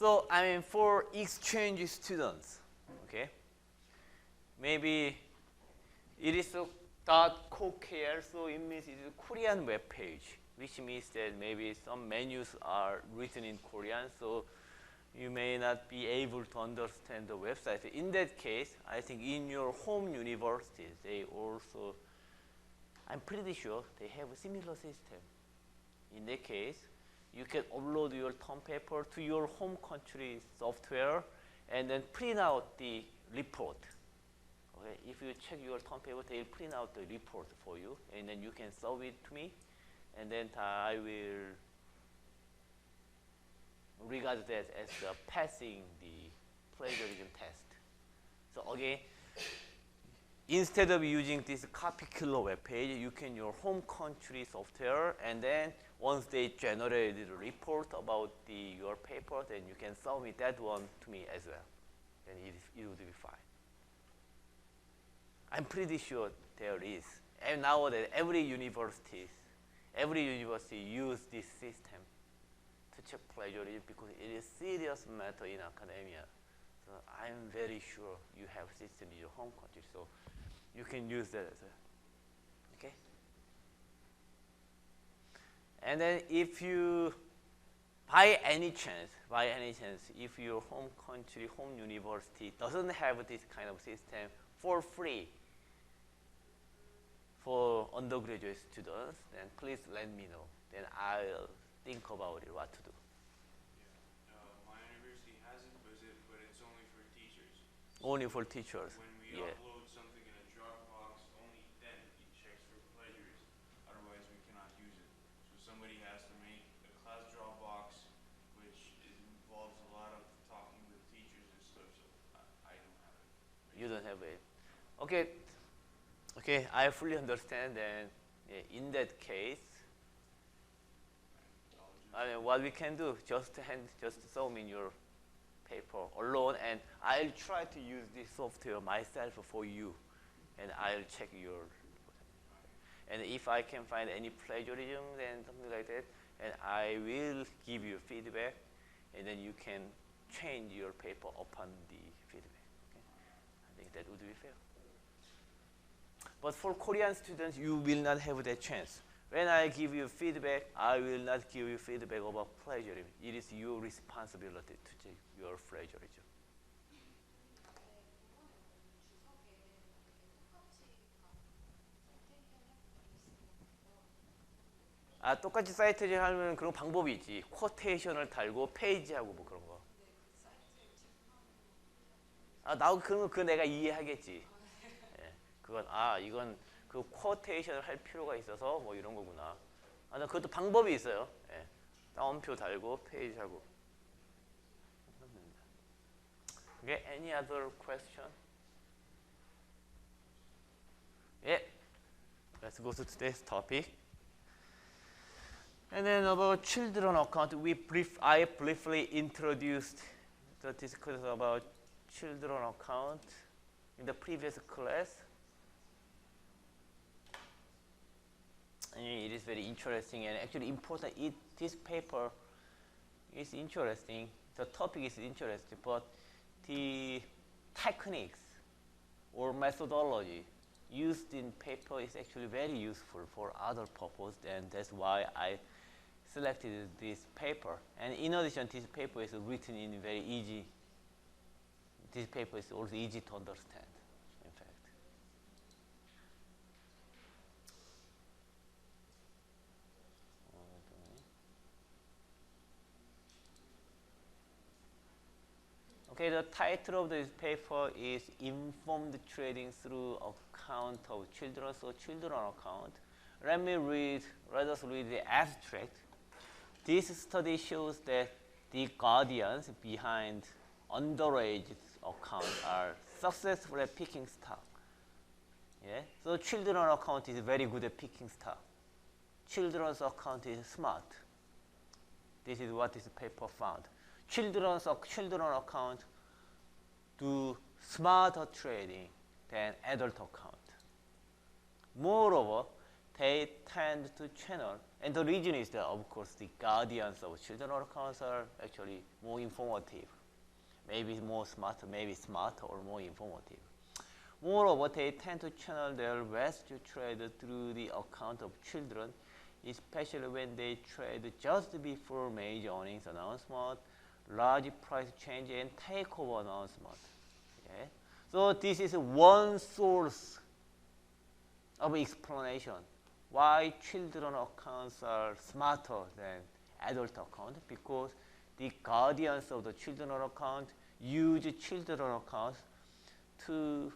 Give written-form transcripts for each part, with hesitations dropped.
So, I mean, for exchange students, okay, maybe it is a .co.kr, so it means it is a Korean web page, which means that maybe some menus are written in Korean, so you may not be able to understand the website. In that case, I think in your home universities, they also, I'm pretty sure they have a similar system. In that case, you can upload your term paper to your home country software and then print out the report. Okay? If you check your term paper, they'll print out the report for you, and then you can serve it to me, and then I will regard that as passing the plagiarism test. So again, instead of using this copy killer web page, you can use your home country software, and then once they generate the report about your paper, then you can submit that one to me as well, and it would be fine. I'm pretty sure there is. And nowadays, every university use this system to check plagiarism because it is serious matter in academia. So I'm very sure you have a system in your home country, so you can use that as well. Okay? And then if you, by any chance, if your home country, home university doesn't have this kind of system for free for undergraduate students, then please let me know. Then I'll think about it, what to do. Yeah, my university has it, but it's only for teachers. Only for teachers. When we upload something in a Dropbox, only then it checks for plagiarism. Otherwise, we cannot use it. So somebody has to make a class Dropbox, which involves a lot of talking with teachers and stuff. So I don't have it. You don't have it. Okay. Okay, I fully understand. And in that case, I mean, what we can do, just show me your paper alone, and I'll try to use this software myself for you, and I'll check your. And if I can find any plagiarism and something like that, and I will give you feedback, and then you can change your paper upon the feedback. Okay? I think that would be fair. But for Korean students, you will not have that chance. When I give you feedback, I will not give you feedback about plagiarism. It is your responsibility to check your plagiarism. 똑같이 사이트 하면 그런 방법이 있지. 쿼테이션을 달고 페이지하고 뭐 그런 거. 그거 내가 이해하겠지. 이건 그 쿼테이션을 할 필요가 있어서 뭐 이런 거구나. 나 그것도 방법이 있어요. 예. 따옴표 달고 페이지하고. Okay, any other question? Yeah. Let's go to today's topic. And then about children account, I briefly introduced the discussion about children account in the previous class. And it is very interesting and actually important. This paper is interesting. The topic is interesting, but the techniques or methodology used in paper is actually very useful for other purposes, and that's why I selected this paper. And in addition, this paper is written in very easy. This paper is also easy to understand. Okay, the title of this paper is Informed Trading Through Account of Children, so children account. Let us read the abstract. This study shows that the guardians behind underage accounts are successful at picking stock. Yeah? So children account is very good at picking stock. Children's account is smart. This is what this paper found. Children account do smarter trading than adult account. Moreover, they they tend to channel, and the reason is that, of course, the guardians of children accounts are actually more informative. Maybe more smarter, maybe smarter or more informative. Moreover, they tend to channel their rescue trade through the account of children, especially when they trade just before major earnings announcement, large price change, and takeover announcement. Okay? So this is one source of explanation why children accounts are smarter than adult account, because the guardians of the children account use children accounts to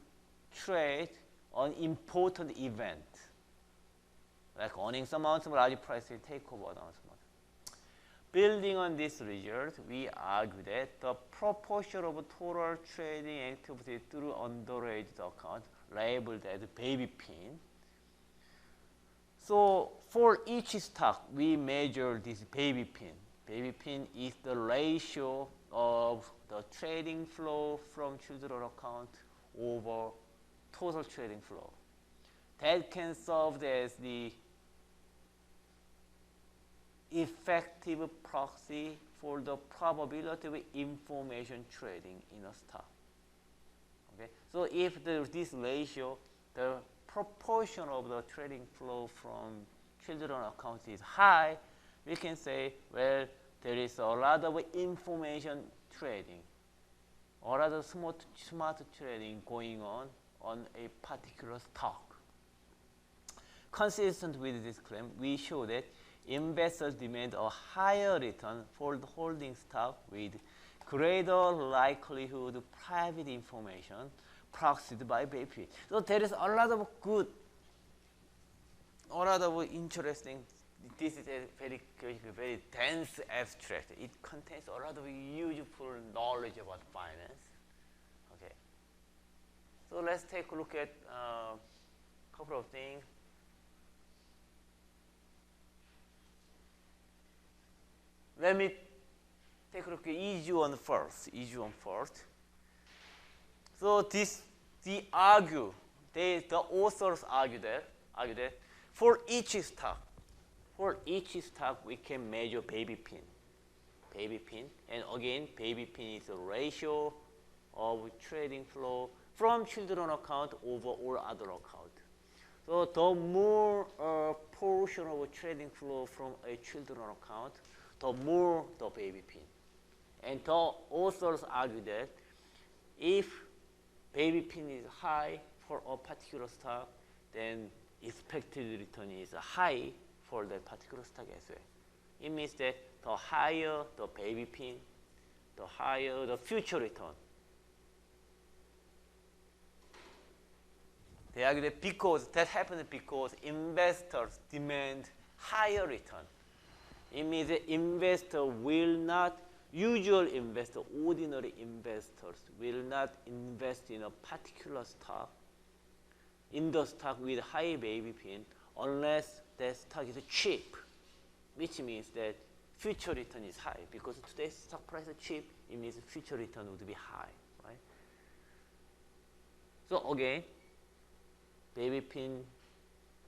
trade on important event, like earnings announcement, large price takeover announcement. Building on this result, we argue that the proportion of total trading activity through underage account, labeled as baby pin. So for each stock, we measure this baby pin. Baby pin is the ratio of the trading flow from children account over total trading flow. That can serve as the effective proxy for the probability of information trading in a stock. Okay? So if this ratio, the proportion of the trading flow from children accounts is high, we can say, well, there is a lot of information trading, a lot of smart trading going on a particular stock. Consistent with this claim, we show that investors demand a higher return for the holding stock with greater likelihood of private information proxied by baby. So there is a lot of good, a lot of interesting. This is a very dense abstract. It contains a lot of useful knowledge about finance. Okay. So let's take a look at a couple of things. Let me take a look at easy one first. So the authors argue that for each stock we can measure baby pin. And again, baby pin is a ratio of trading flow from children account over all other account. So the more portion of trading flow from a children account, the more the baby pin. And the authors argue that if baby pin is high for a particular stock, then expected return is high for that particular stock as well. It means that the higher the baby pin, the higher the future return. They argue that that happens because investors demand higher return. It means that ordinary investors will not invest in a particular stock, in the stock with high baby pin, unless that stock is cheap, which means that future return is high. Because today's stock price is cheap, it means future return would be high, right? So again, baby pin,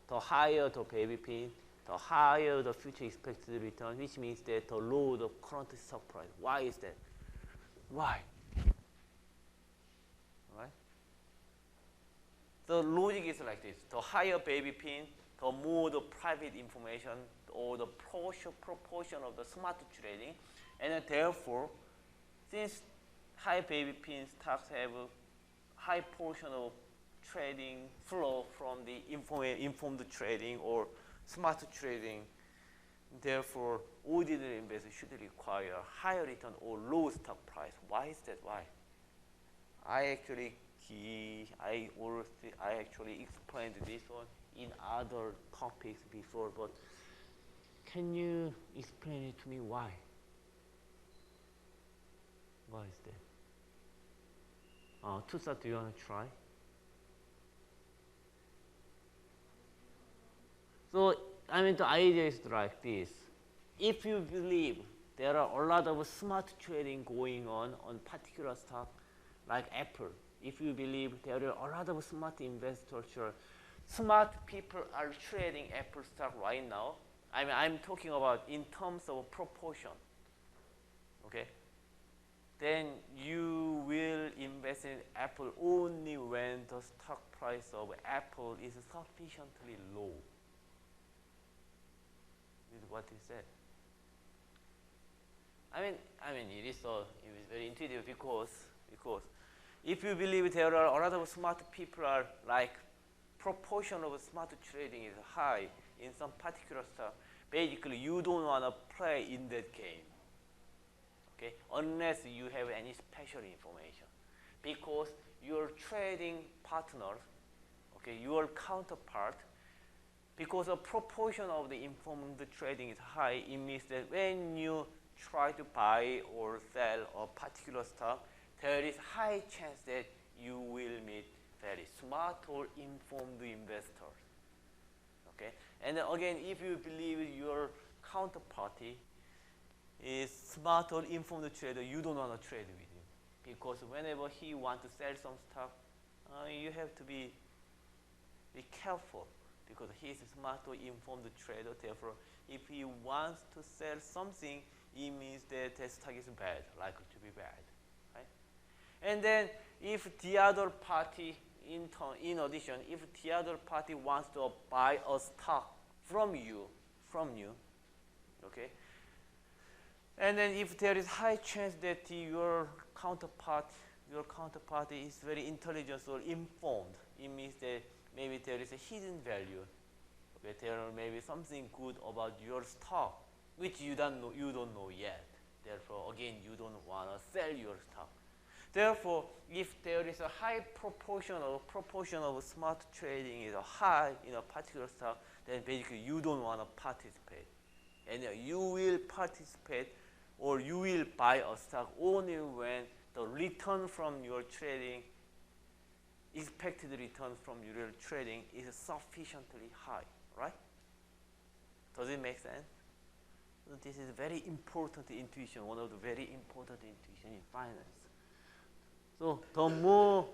the higher the baby pin, the higher the future expected return, which means that the lower the current stock price. Why is that? Why? Right? The logic is like this. The higher baby pin, the more the private information or the proportion of the smart trading. And therefore, since high baby pin stocks have a high portion of trading flow from the informed trading or smart trading, therefore, ordinary investors should require higher return or low stock price. Why is that? Why? I actually explained this one in other topics before, but can you explain it to me why? Why is that? To start, do you want to try? So, the idea is like this. If you believe there are a lot of smart trading going on particular stock, like Apple, if you believe there are a lot of smart investors smart people are trading Apple stock right now, I mean, I'm talking about in terms of proportion, okay? Then you will invest in Apple only when the stock price of Apple is sufficiently low. This is what he said. I mean, it is very intuitive because if you believe there are a lot of smart people are like proportion of smart trading is high in some particular stuff, basically you don't want to play in that game, okay? Unless you have any special information, because your trading partners, okay, your counterpart, because a proportion of the informed trading is high, it means that when you try to buy or sell a particular stock, there is high chance that you will meet very smart or informed investors. Okay? And then again, if you believe your counterparty is smart or informed trader, you don't want to trade with him. Because whenever he wants to sell some stock, you have to be careful, because he is a smart or informed trader. Therefore, if he wants to sell something, it means that the stock is bad, likely to be bad, right? And then if the other party, in addition, if the other party wants to buy a stock from you, okay? And then if there is high chance that your counterparty is very intelligent or informed, it means that maybe there is a hidden value. Okay, there may be something good about your stock, which you don't know yet. Therefore, again, you don't want to sell your stock. Therefore, if there is a high proportion of smart trading is high in a particular stock, then basically you don't want to participate. And you will participate or you will buy a stock only when the return from your trading, expected return from your trading is sufficiently high, right? Does it make sense? So this is very important intuition, one of the very important intuition in finance. So the more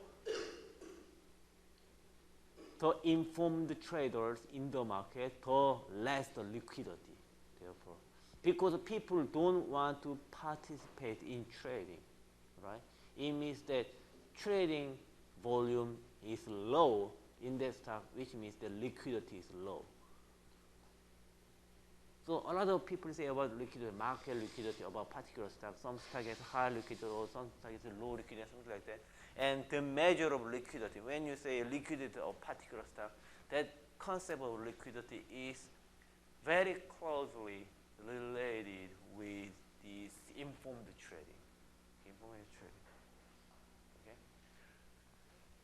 the informed traders in the market, the less the liquidity, therefore. Because people don't want to participate in trading, right? It means that trading volume is low in that stock, which means the liquidity is low. So a lot of people say about liquidity, market liquidity, about particular stock. Some stock has high liquidity or some stock has low liquidity, something like that. And the measure of liquidity, when you say liquidity of particular stock, that concept of liquidity is very closely related with this informed trading. Okay?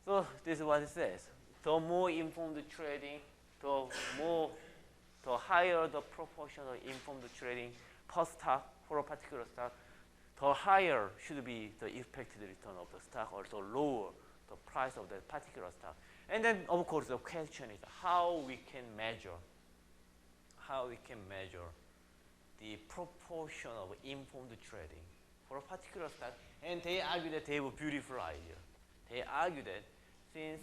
So this is what it says. The more informed trading, the higher the proportion of informed trading per stock for a particular stock, the higher should be the expected return of the stock, or the lower the price of that particular stock. And then, of course, the question is how we can measure the proportion of informed trading for a particular stock. And they argue that they have a beautiful idea. They argue that since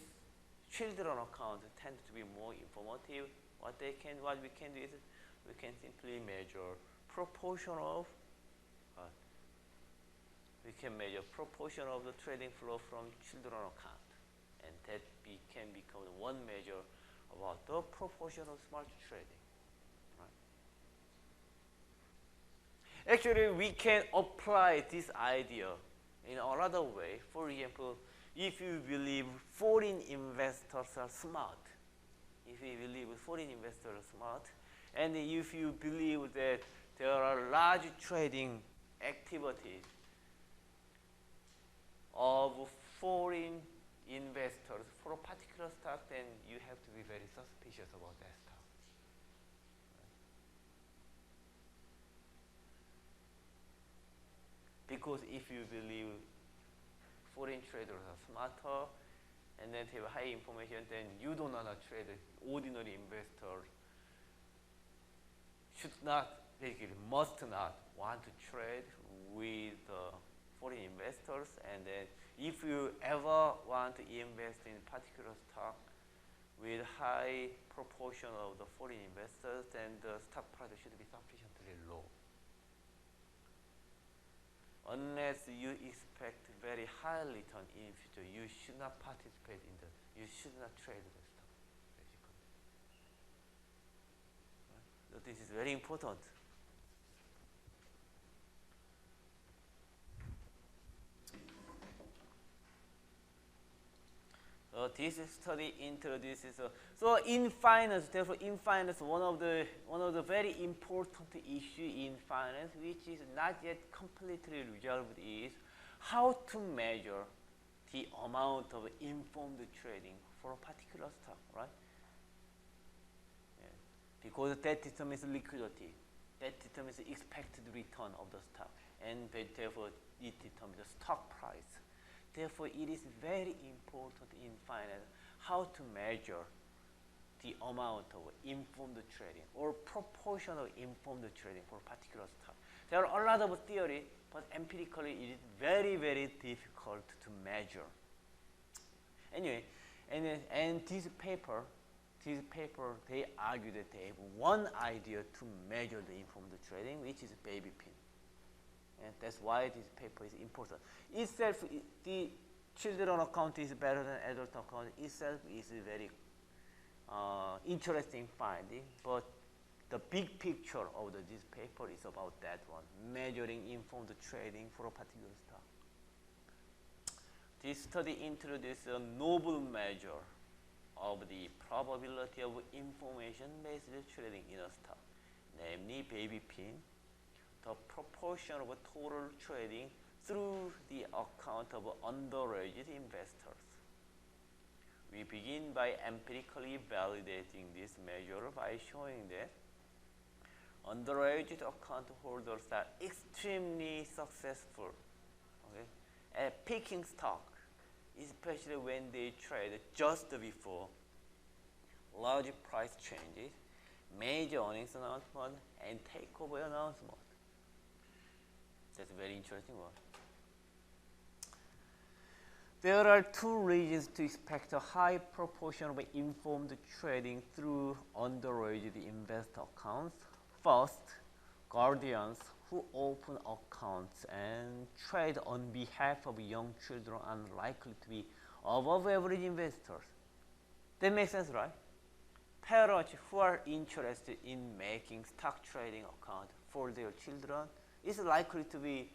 children accounts tend to be more informative, what we can do is we can simply measure proportion of the trading flow from children account, and that can become one measure about the proportion of smart trading. Right? Actually, we can apply this idea in another way. For example, if you believe foreign investors are smart, and if you believe that there are large trading activities of foreign investors for a particular stock, then you have to be very suspicious about that stock. Because if you believe foreign traders are smarter and then have high information, then you don't want to trade. Ordinary investors must not want to trade with foreign investors. And then if you ever want to invest in particular stock, with high proportion of the foreign investors, then the stock price should be sufficiently low. Unless you expect very high return in future, you should not participate in the, you should not trade the stock, basically. Right? So this is very important. This study introduces so in finance. Therefore, in finance, one of the very important issue in finance, which is not yet completely resolved, is how to measure the amount of informed trading for a particular stock, right? Yeah. Because that determines liquidity, that determines the expected return of the stock, and therefore it determines the stock price. Therefore, it is very important in finance how to measure the amount of informed trading or proportion of informed trading for a particular stock. There are a lot of theory, but empirically it is very, very difficult to measure. Anyway, and this paper, they argue that they have one idea to measure the informed trading, which is baby pin. And that's why this paper is important. Itself, the children account is better than adult account. Itself is a very interesting finding, but the big picture of this paper is about that one, measuring informed trading for a particular stock. This study introduced a novel measure of the probability of information-based trading in a stock, namely baby pin, the proportion of total trading through the account of underaged investors. We begin by empirically validating this measure by showing that underaged account holders are extremely successful, at picking stock, especially when they trade just before large price changes, major earnings announcement, and takeover announcement. That's a very interesting one. There are two reasons to expect a high proportion of informed trading through underaged investor accounts. First, guardians who open accounts and trade on behalf of young children are likely to be above average investors. That makes sense, right? Parents who are interested in making stock trading account for their children is likely to be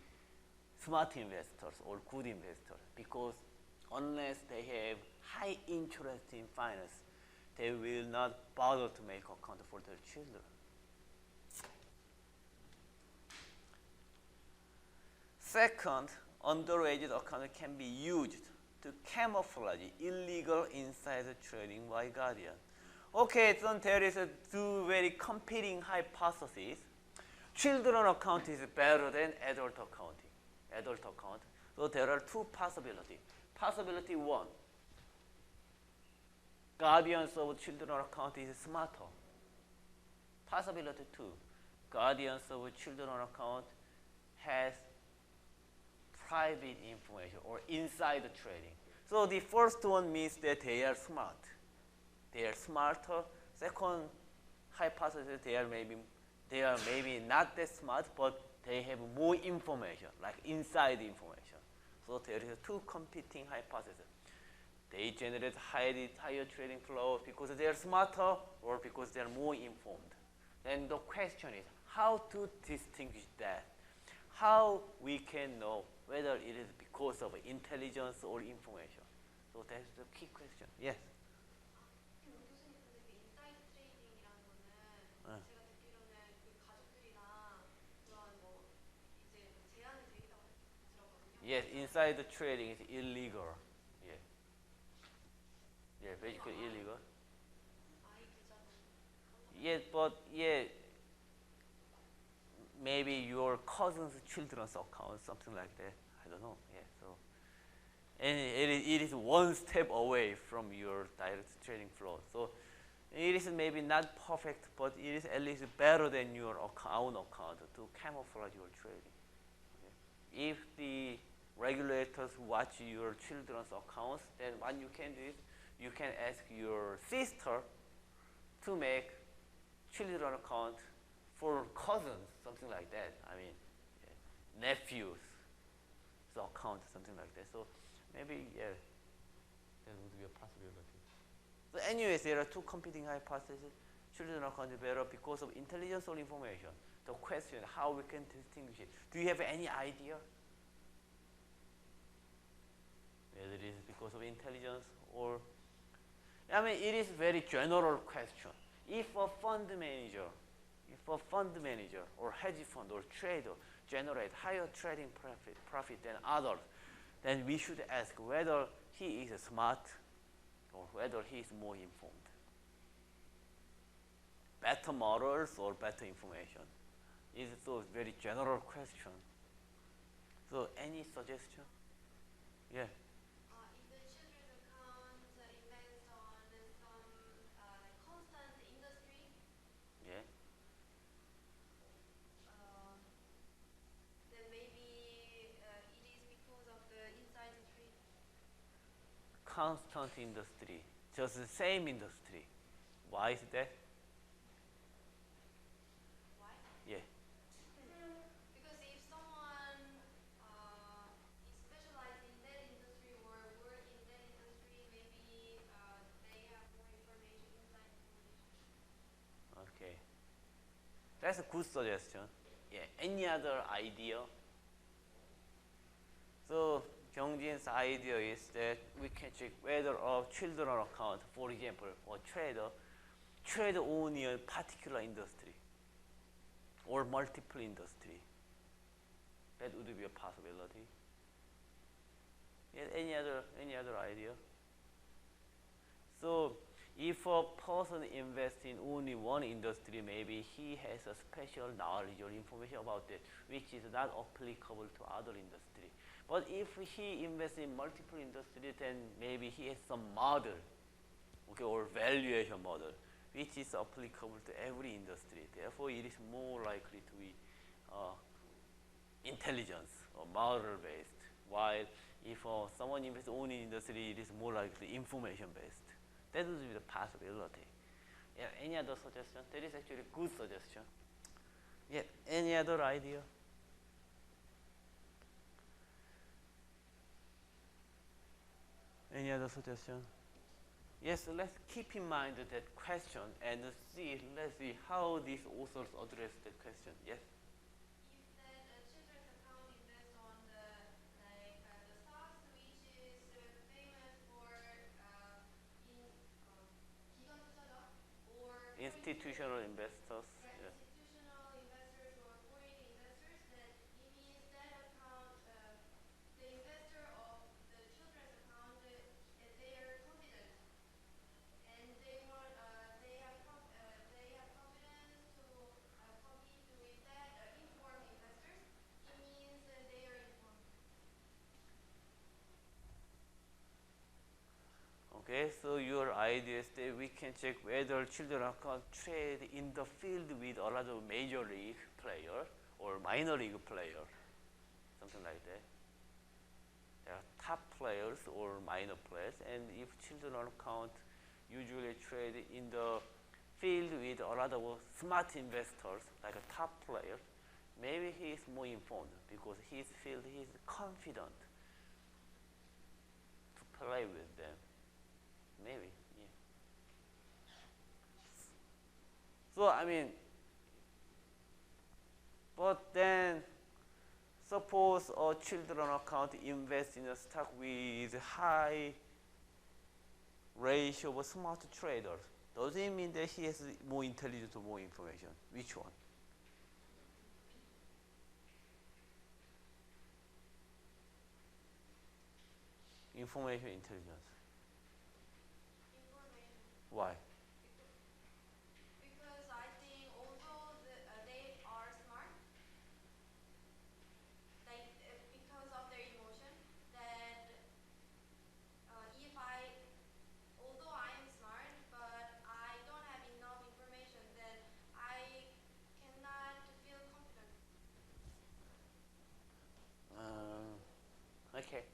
smart investors or good investors, because unless they have high interest in finance, they will not bother to make account for their children. Second, underaged account can be used to camouflage illegal insider trading by guardian. Okay, so there is two very competing hypotheses. Children account is better than adult account. So there are two possibilities. Possibility one, guardians of children account is smarter. Possibility two, guardians of children account has private information or insider trading. So the first one means that they are smart. They are smarter. Second hypothesis, they are maybe not that smart, but they have more information, like inside information. So there is two competing hypotheses. They generate higher trading flow because they are smarter or because they are more informed. Then the question is how to distinguish that. How we can know whether it is because of intelligence or information. So that's the key question. Yes. 교수님, 근데 그 인사이드 트레이딩이라는 거는 제가 듣기로는 그 가족들이랑 그런 뭐 이제 제한이 되기도 들었거든요. Yes, insider trading is illegal. Yeah. Yeah, basically illegal. 아이 계좌도 Yes, but yeah, maybe your cousin's children's account, something like that. I don't know. Yeah, so and it is one step away from your direct trading flow. So it is maybe not perfect, but it is at least better than your own account to camouflage your trading. Okay. If the regulators watch your children's accounts, then what you can do is you can ask your sister to make children account for cousins, something like that. I mean, nephews, so account, something like that. So maybe, yeah, that would be a possibility. So anyways, there are two competing hypotheses. Children account better because of intelligence or information. The question, how we can distinguish it. Do you have any idea? Whether it is because of intelligence or, I mean, it is very general question. If a fund manager or hedge fund or trader generate higher trading profit than others, then we should ask whether he is smart or whether he is more informed. Better models or better information? Is a very general question. So any suggestion? Yeah. If the children's account invest on some like constant industry, Yeah. then maybe it is because of the insider trade. Constant industry, just the same industry. Why is that? Why? Yeah. Because if someone is specialized in that industry or work in that industry, maybe they have more information, inside information. Okay. That's a good suggestion. Yeah. Any other idea? So Kyungjin's idea is that we can check whether a children account, for example, or trade only a particular industry or multiple industry. That would be a possibility. Yeah, any other idea? So if a person invests in only one industry, maybe he has a special knowledge or information about that, which is not applicable to other industry. But if he invests in multiple industries, then maybe he has some model, okay, or valuation model, which is applicable to every industry. Therefore, it is more likely to be intelligence or model-based. While if someone invests only in industry, it is more likely information-based. That would be the possibility. Yeah, any other suggestion? That is actually a good suggestion. Yeah, any other idea? Any other suggestion? Yes, let's keep in mind that question and let's see how these authors address the question. Yes? If that children's account invest on the like the stocks which is famous for in 기관 투자자 or foreign Institutional investors. right, Yeah. institutional investors or foreign investors, then it means that account, the investor of the children's account, they are confident and they have confidence to compete with that informed investors. It means they are informed. Okay, so your idea is that we can check whether children account trade in the field with a lot of major league players or minor league players, something like that. There are top players or minor players, and if children account usually trade in the field with a lot of smart investors, like a top player, maybe he is more informed because his field he is confident to play with them. Maybe, yeah. So I mean, but then suppose a children account invest in a stock with high ratio of smart traders. Does it mean that he has more intelligence or more information? Which one? Information, intelligence. Information. Why? Because I think although they are smart, like because of their emotion, that if although I am smart, but I don't have enough information, then I cannot feel confident. Okay.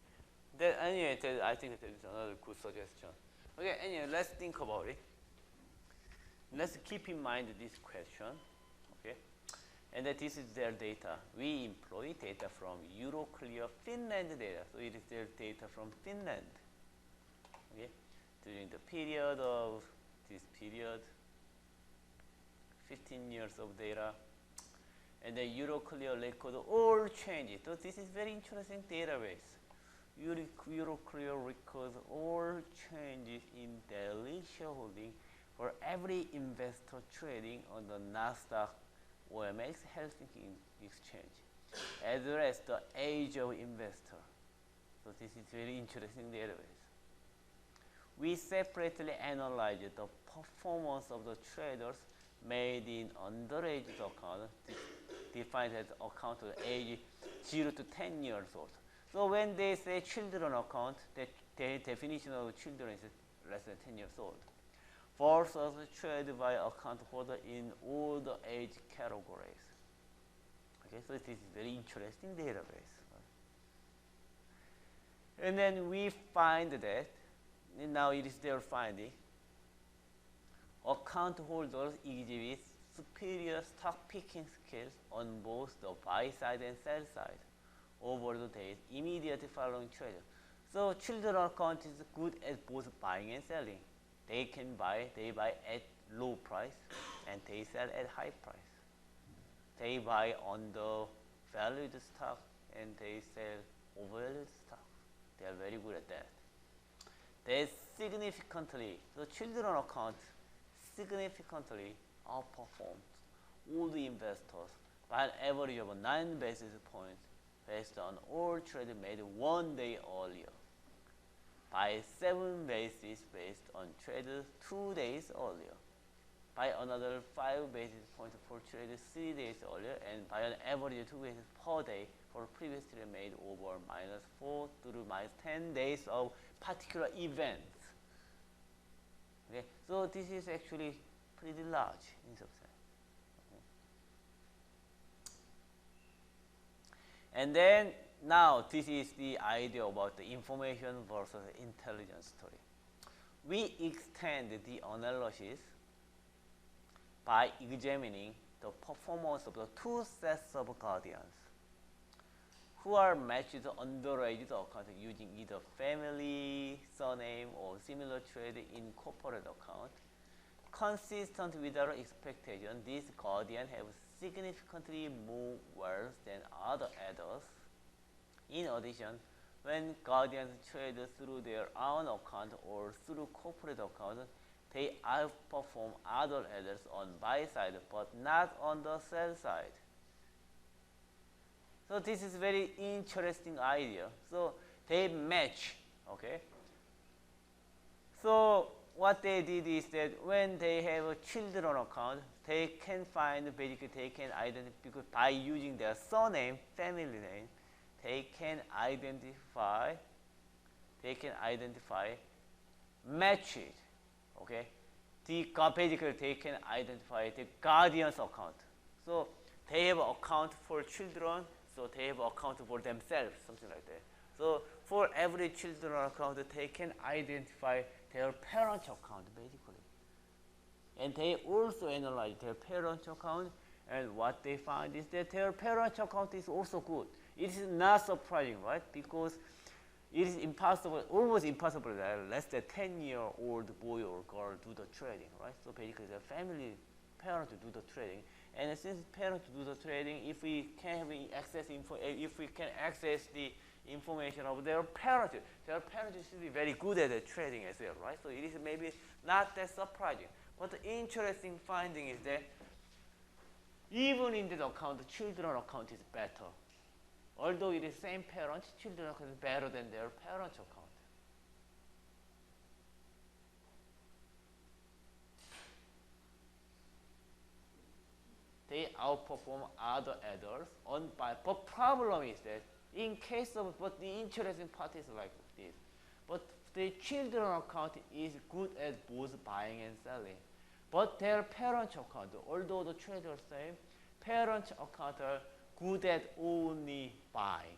That, anyway, I think that is another good suggestion. Okay, anyway, let's think about it. Let's keep in mind this question, okay? And that this is their data. We employ data from Euroclear Finland data. So it is their data from Finland, okay? During the period of this period, 15 years of data. And the Euroclear record all changes. So this is very interesting database. Euroclear records all changes in daily shareholding for every investor trading on the Nasdaq OMX Helsinki exchange, as well as the age of investor. So this is very interesting database. We separately analyze the performance of the traders made in underage account, defined as account of age 0 to 10 years old. So when they say children account, the definition of children is less than 10 years old. Versus trade by account holder in all the age categories. Okay, so this is very interesting database. And then we find that, now it is their finding, account holders exhibit superior stock picking skills on both the buy side and sell side over the days immediately following trading. So children account is good at both buying and selling. They buy at low price and they sell at high price. They buy undervalued stock and they sell overvalued stock. They are very good at that. They significantly, the children account significantly outperformed all the investors by an average of 9 basis points based on all trades made 1 day earlier, by 7 basis based on trades 2 days earlier, by another 5 basis points for trades 3 days earlier, and by an average 2 basis per day for previously made over -4 through -10 days of particular events. Okay, so this is actually pretty large in some sense. Okay. And then now this is the idea about the information versus intelligence story. We extend the analysis by examining the performance of the two sets of guardians who are matched underage account using either family, surname, or similar trade in corporate account. Consistent with our expectation, these guardians have significantly more wealth than other adults. In addition, when guardians trade through their own account or through corporate account, they outperform other adults on buy side, but not on the sell side. So this is very interesting idea. So they match, okay? So what they did is that when they have a children account, they can find, basically they can identify, because by using their surname, family name, they can identify, match it, okay? Basically they can identify the guardian's account. So they have an account for children, so they have an account for themselves, something like that. So for every children account, they can identify their parent account, basically. And they also analyze their parent account, and what they find is that their parent account is also good. It is not surprising, right? Because it is impossible, almost impossible that less than 10-year-old boy or girl do the trading, right? So basically the family parent do the trading. And since parents do the trading, if we can access the information of their parents should be very good at the trading as well, right? So it is maybe not that surprising. But the interesting finding is that even in this account, the children account is better. Although it is same parents, children account is better than their parents account. They outperform other adults on buy. But problem is that in case of, but the interesting part is like this. But the children account is good at both buying and selling. But their parent account, although the traders same, parent account are good at only buying,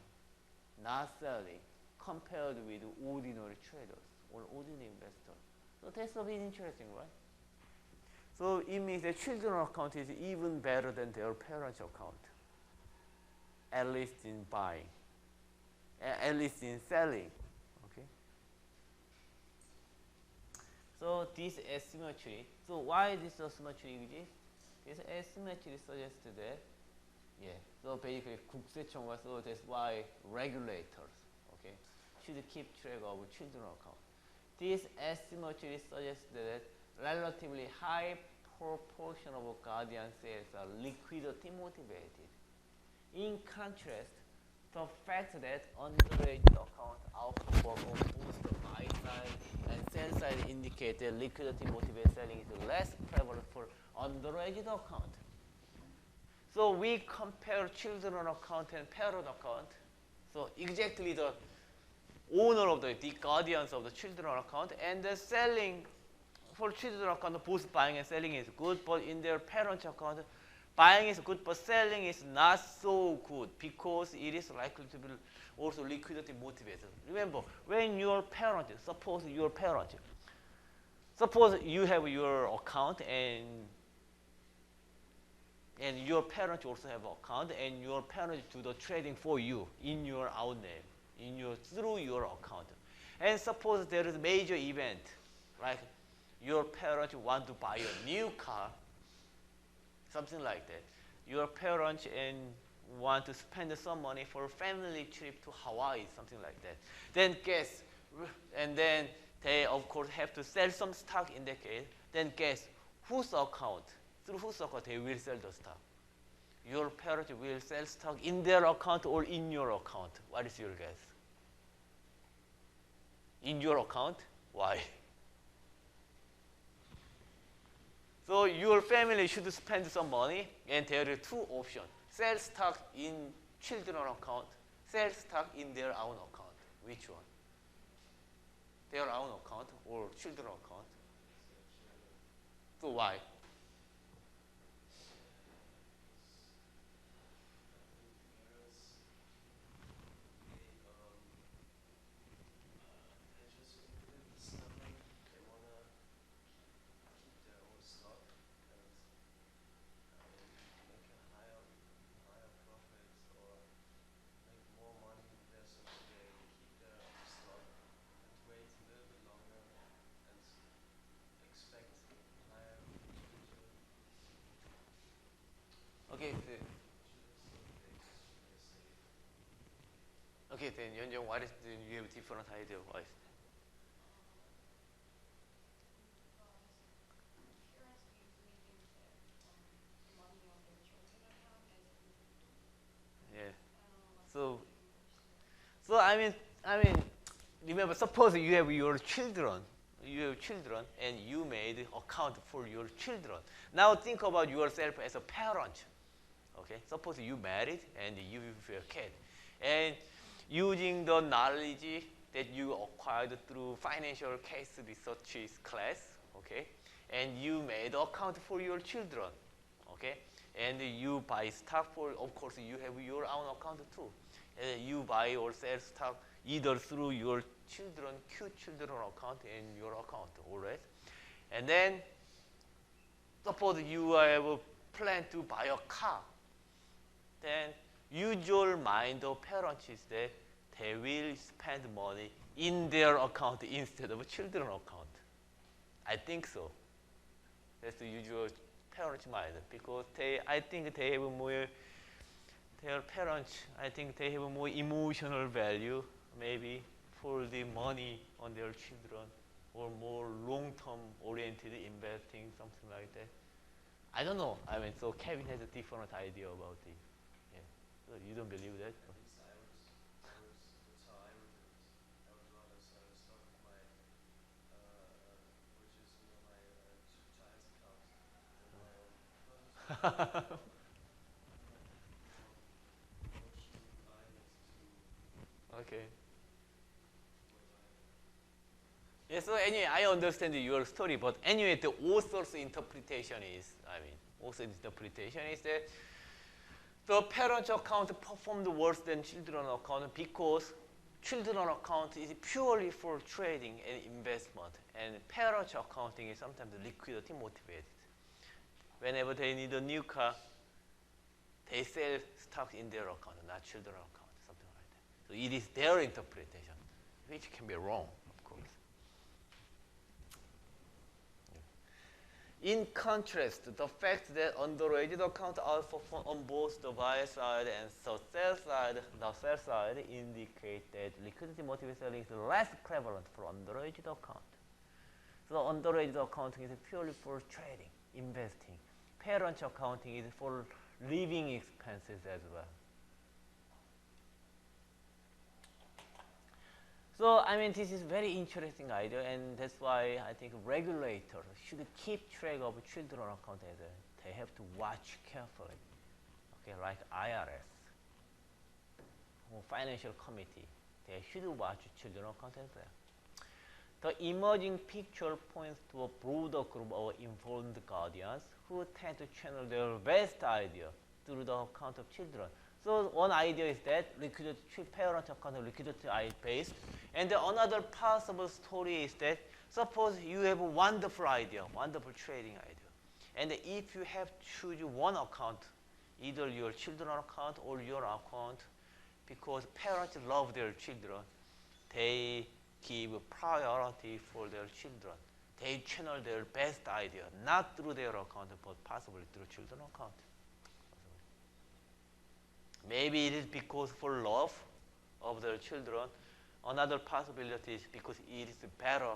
not selling, compared with ordinary traders or ordinary investors. So that's a bit interesting, right? So it means the children account is even better than their parents account, at least in buying, at least in selling. Okay. So this asymmetry. So why this asymmetry exists? This asymmetry suggests that, yeah. So basically, 국세청과 so that's why regulators, okay, should keep track of children account. This asymmetry suggests that relatively high proportion of guardian sales are liquidity motivated. In contrast, the fact that underage account outperform on both the buy side and sell side indicate that liquidity motivated selling is less prevalent for underage account. So we compare children account and parent account. So exactly the owner of the guardians of the children account, and the selling for children account, both buying and selling is good, but in their parent account, buying is good, but selling is not so good because it is likely to be also liquidity motivated. Remember, when your parent, suppose you have your account and your parents also have an account, and your parents do the trading for you in your own name, through your account. And suppose there is a major event, like your parents want to buy a new car, something like that. Your parents want to spend some money for a family trip to Hawaii, something like that. Then guess, and then they of course have to sell some stock in that case. Then guess whose account? Through whose account they will sell the stock? Your parents will sell stock in their account or in your account. What is your guess? In your account? Why? So your family should spend some money, and there are two options. Sell stock in children account, sell stock in their own account. Which one? Their own account or children account? So why? Okay. Okay, then Yeonjung, what is you have a different idea? Why? Yeah. So I mean, remember, suppose you have your children, and you made account for your children. Now think about yourself as a parent. Okay, suppose you married and you have a kid, and using the knowledge that you acquired through financial case research class, okay, and you made account for your children, okay, and you buy stock for, of course, you have your own account too. You buy or sell stock either through your children account and your account, all right? And then suppose you have a plan to buy a car. Then usual mind of parents is that they will spend money in their account instead of children account. I think so. That's the usual parents' mind because I think they have more. Their parents, I think they have more emotional value, maybe for the money on their children, or more long-term oriented investing, something like that. I don't know. I mean, so Kevin has a different idea about it. Yeah. So you don't believe that? Okay. Yeah, so anyway, I understand your story, but anyway, the author's interpretation is, that the parent account performed worse than children account because children account is purely for trading and investment, and parent accounting is sometimes liquidity motivated. Whenever they need a new car, they sell stocks in their account, not children account, something like that. So it is their interpretation, which can be wrong, of course. In contrast, the fact that underrated accounts outperform on both the buy side and the sell side indicate that liquidity motivated selling is less prevalent for underrated account. So underrated accounting is purely for trading, investing. Parent accounting is for living expenses as well. So, I mean, this is very interesting idea, and that's why I think regulators should keep track of children account as well. They have to watch carefully, okay, like IRS or financial committee. They should watch children account as well. The emerging picture points to a broader group of informed guardians who tend to channel their best idea through the account of children. So one idea is that parent account of liquidity based, and another possible story is that suppose you have a wonderful idea, wonderful trading idea, and if you have to choose one account, either your children account or your account, because parents love their children, they give priority for their children. They channel their best idea, not through their account, but possibly through children account. Maybe it is because for love of their children. Another possibility is because it is better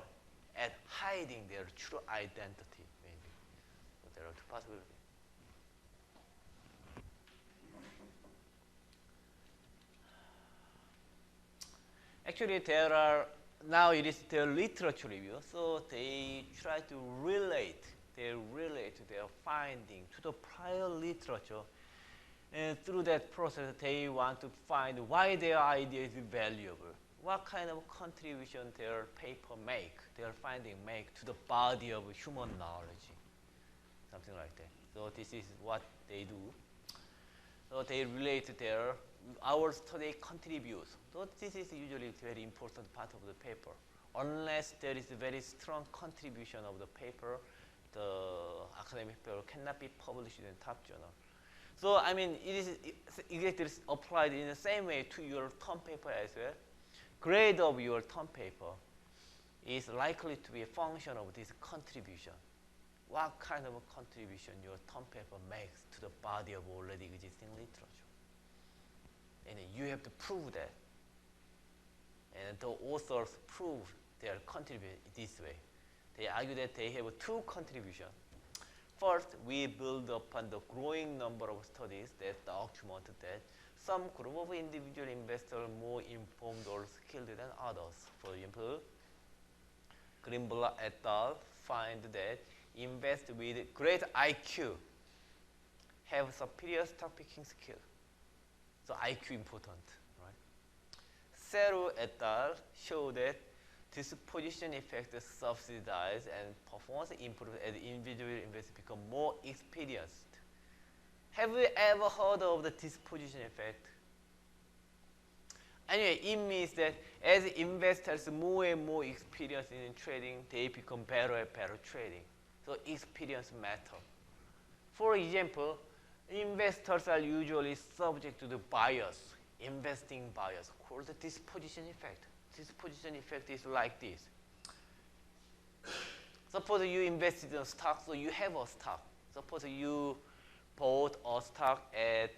at hiding their true identity, maybe. So there are two possibilities. Actually, now it is their literature review, so they try to relate their finding to the prior literature. And through that process, they want to find why their idea is valuable, what kind of contribution their paper their finding make to the body of human knowledge, something like that. So this is what they do. So they relate our study contributes. So this is usually a very important part of the paper. Unless there is a very strong contribution of the paper, the academic paper cannot be published in top journal. So, I mean, it is exactly applied in the same way to your term paper as well. Grade of your term paper is likely to be a function of this contribution. What kind of a contribution your term paper makes to the body of already existing literature. And you have to prove that. And the authors prove their contribution this way. They argue that they have two contributions. First, we build upon the growing number of studies that document that some group of individual investors are more informed or skilled than others. For example, Greenblatt et al. Find that investors with great IQ have superior stock picking skill. So IQ important, right? Seru et al. Show that this position effect subsidized and performance improved as individual investors become more experienced. Have you ever heard of the disposition effect? Anyway, it means that as investors more and more experienced in trading, they become better at better trading. So experience matters. For example, investors are usually subject to the bias, investing bias, called the disposition effect. Disposition effect is like this. Suppose you invested in a stock, so you have a stock. Suppose you bought a stock at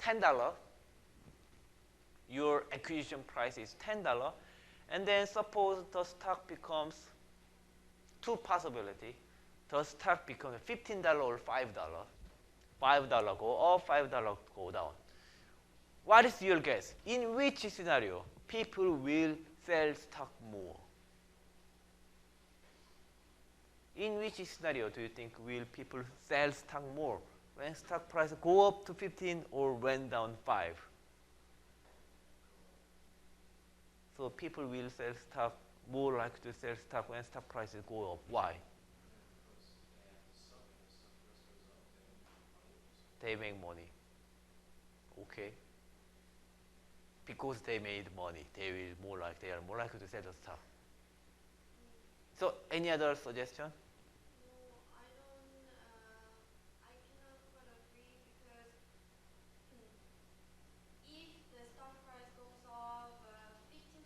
$10. Your acquisition price is $10. And then suppose the stock becomes two possibilities. The stock becomes $15 or $5. $5 go up, $5 go down. What is your guess? In which scenario people will sell stock more? In which scenario do you think will people sell stock more? When stock price go up to 15 or went down 5? So people will sell stock, more likely to sell stock when stock prices go up. Why? They make money. Okay. because they made money. They are more likely to sell the stock. So any other suggestion? No, I don't. I cannot quite agree because if the stock price goes up 15%,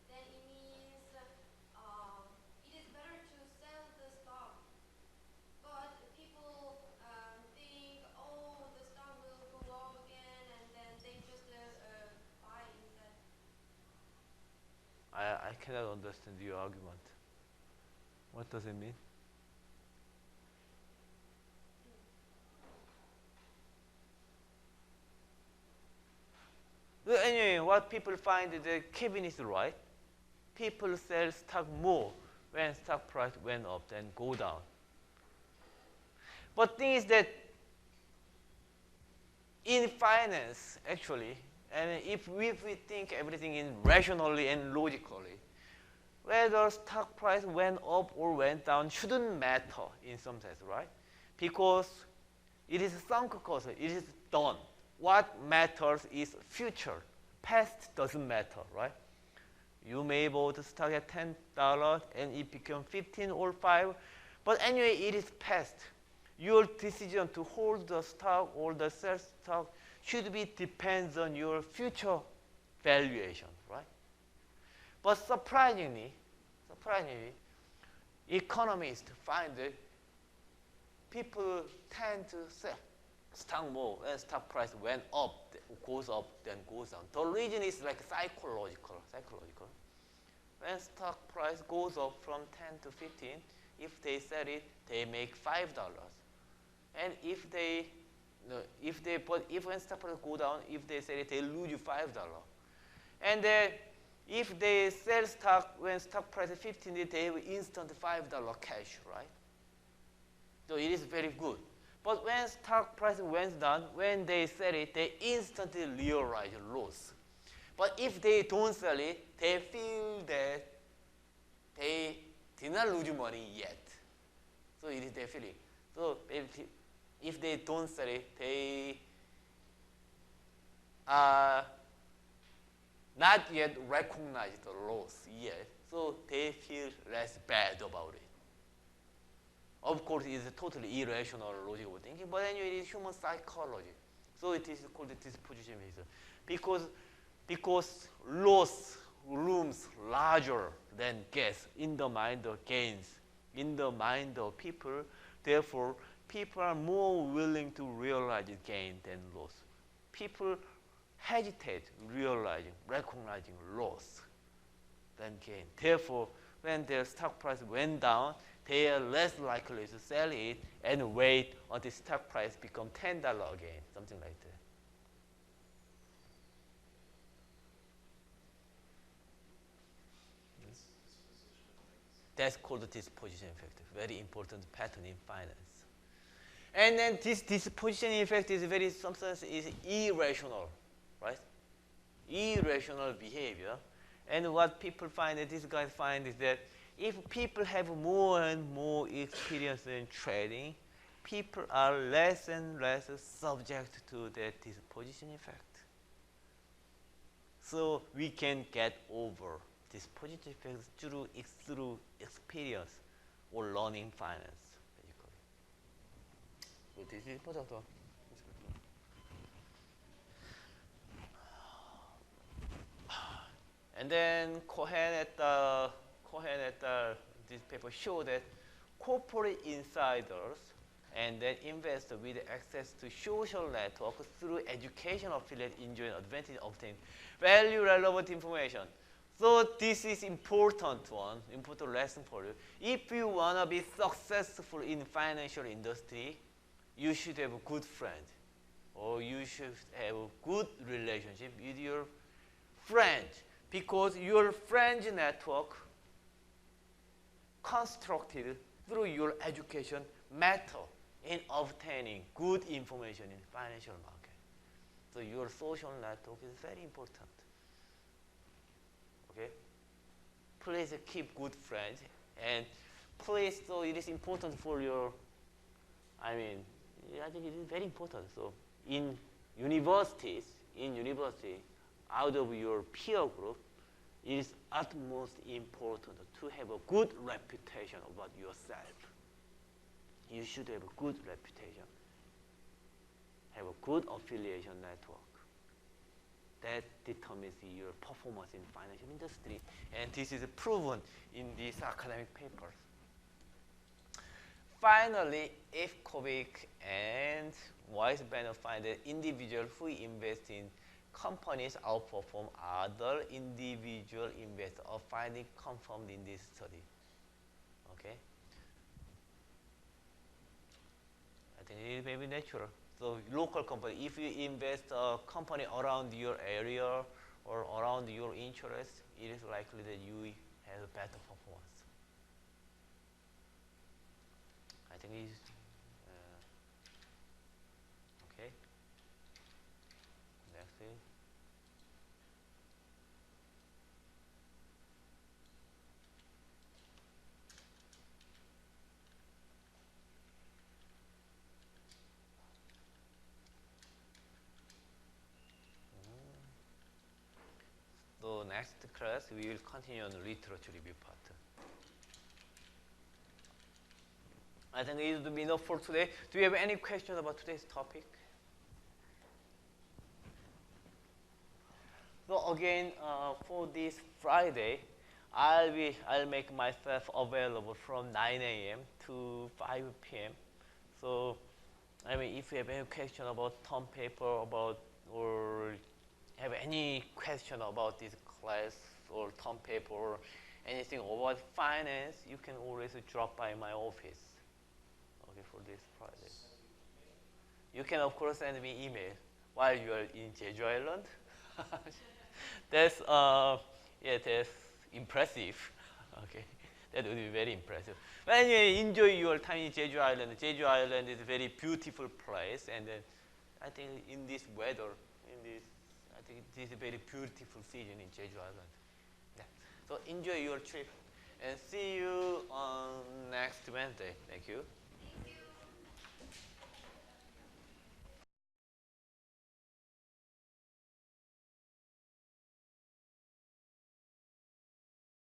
then it means it is better to sell the stock. But people think, oh, the stock will go up again, and then they just buy instead. I cannot understand your argument. What does it mean? Well, anyway, what people find is that Kevin is right. People sell stock more when stock price went up than go down. But thing is that in finance, actually, and if we think everything in rationally and logically, whether stock price went up or went down shouldn't matter in some sense, right? Because it is sunk cost, it is done. What matters is future. Past doesn't matter, right? You may bought the stock at $10 and it became 15 or 5, but anyway, it is past. Your decision to hold the stock or the sell stock should be depends on your future valuation, right? But surprisingly, economists find that people tend to sell stock more when stock price went up, goes up, then goes down. The reason is like psychological. When stock price goes up from 10 to 15, if they sell it, they make $5. And if when stock price go down, if they sell it, they lose $5. And if they sell stock when stock price is 15, they have instant $5 cash, right? So it is very good. But when stock price went down, when they sell it, they instantly realize loss. But if they don't sell it, they feel that they did not lose money yet. So it is their feeling. So if they don't sell it, they are not yet recognize the loss yet. So they feel less bad about it. Of course, it is totally irrational logical thinking, but anyway, it is human psychology. So it is called disposition behavior. Because loss looms larger than gains in the mind of gains, in the mind of people. Therefore, people are more willing to realize gain than loss. People hesitate recognizing loss than gain. Therefore, when their stock price went down, they are less likely to sell it and wait until stock price become $10 again, something like that. That's called the disposition effect, very important pattern in finance. And then this disposition effect is very, sometimes is irrational, right? Irrational behavior. And what people find, that these guys find, is that if people have more and more experience in trading, people are less and less subject to that disposition effect. So we can get over disposition effects through experience or learning finance, basically. So this is important. And then Cohen et al. This paper showed that corporate insiders and then investors with access to social networks through education affiliate enjoy an advantage of obtaining value relevant information. So this is important lesson for you. If you want to be successful in financial industry, you should have a good friend, or you should have a good relationship with your friend, because your friend's network constructed through your education matter in obtaining good information in financial market. So your social network is very important. Okay? Please keep good friends, and please, so it is important for your, I think it is very important. So in university, out of your peer group, it is utmost important to have a good reputation about yourself. You should have a good reputation, have a good affiliation network. That determines your performance in financial industry, and this is proven in these academic papers. Finally, if Kovic and Weisbanner find that individuals who invest in companies outperform other individual investors, are finding confirmed in this study. Okay, I think it is maybe natural. So local company, if you invest a company around your area or around your interest, it is likely that you have a better performance. I think it is okay. Next is so next class we will continue on the literature review part. I think it will be enough for today. Do you have any questions about today's topic? So again, for this Friday, I'll make myself available from 9 a.m. to 5 p.m. So, I mean, if you have any question about term paper or have any question about this class or term paper or anything about finance, you can always drop by my office. Okay, for this Friday. You can of course send me email while you are in Jeju Island. That's that's impressive. Okay, that would be very impressive. But anyway, enjoy your time in Jeju Island. Jeju Island is a very beautiful place, and I think in this weather, I think it is a very beautiful season in Jeju Island. Yeah. So enjoy your trip, and see you on next Wednesday. Thank you.